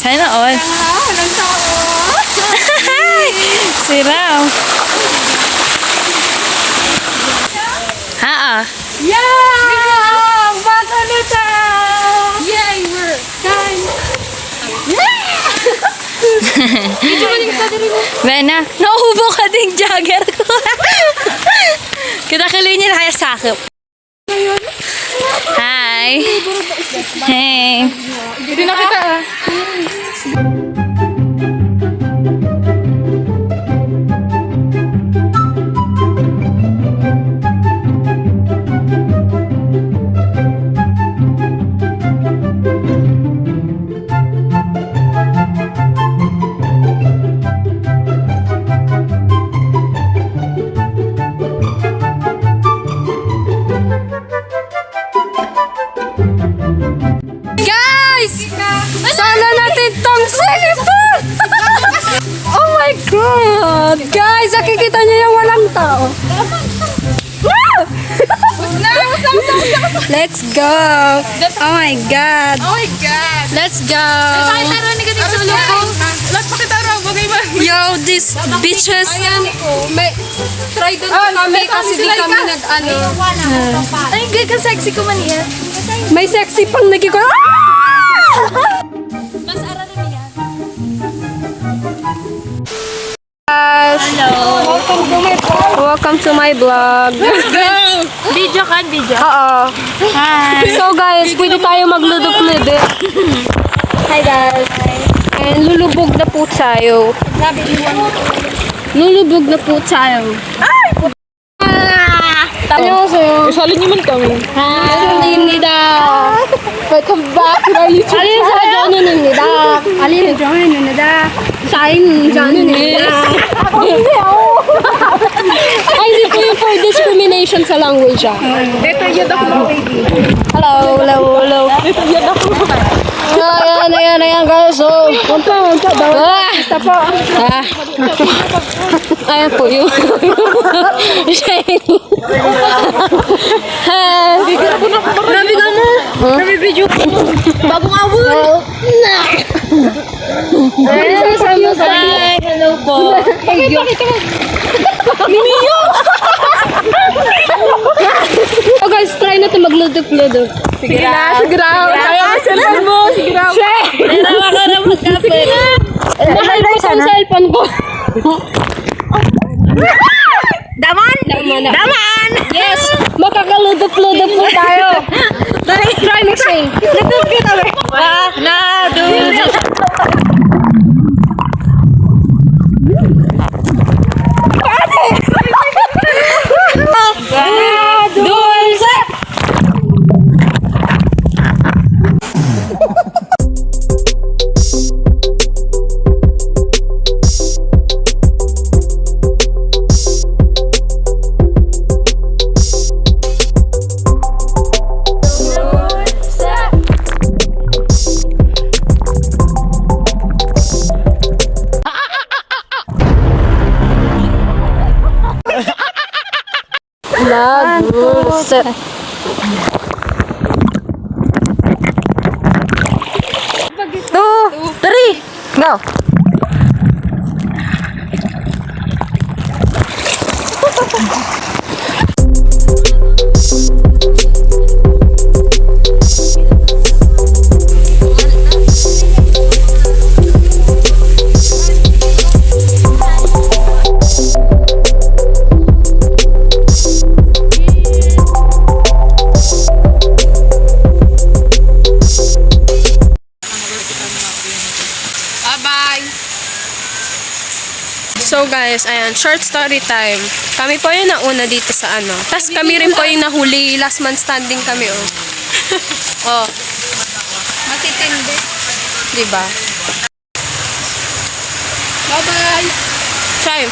Sana all. Walang tao. Siraw. Haa. Yeah! Bata na ta! Yay! We're done! Medyo maling sa diri mo. Bena, nauubo ka ding jogger ko. Kita kaloy niya na kaya sakop. Hi. Hey. Hindi na kita ah. Sana natin tong cellphone! Oh my God! Guys, nakikita niyo yung walang tao. Let's go! Oh my God! Oh my God! Let's go! Pakitaro ni gating sa ulo ko. Lahat pakitaro. Bagay ba? Yo, these bitches! Ayan ko. May try doon kami kasi di kami nag-ano. Ay, ka sexy ko man yan. May sexy pang nagkiko. Mas aralan niya. Hello. Welcome to my vlog. Let's go! Video ka, video? Oo. Hi. So guys, pwede tayo magludok-ludok. Hi guys. And lulubog na po tayo. Lulubog na po tayo. Ay! 안녕하세요. Isali niyo man kami. 안녕입니다. Welcome back to our YouTube 알림 사전입니다. 알림 사전입니다. 사인 사전입니다. Ay, hindi po yung for discrimination sa language ah. Dito yun ako baby. Hello, hello, hello. Dito yun ako. Ayan guys. So, Unta daw. basta po. Ayan po yung shiny. Grabe ka mo. Grabe video. Bagong awon. Hi, hello po. Mimiyo. Oh guys, try na ito magludok-ludok. Sige na. Kaya ka cellphone mo. Sige na. Narawa ka na magkapit. Mahal ko sa cellphone ko. Daman! Daman! Yes! Makakaludok-ludok po tayo. Try mixing. Ludok kita ba? Dulce! La dulce. 2, 3, go. So guys, ayan, short story time. Kami po yung nauna dito sa ano. Tapos kami rin po yung nahuli. Last man standing kami, oh. Oh. Matitindi. Diba? Bye-bye. Try.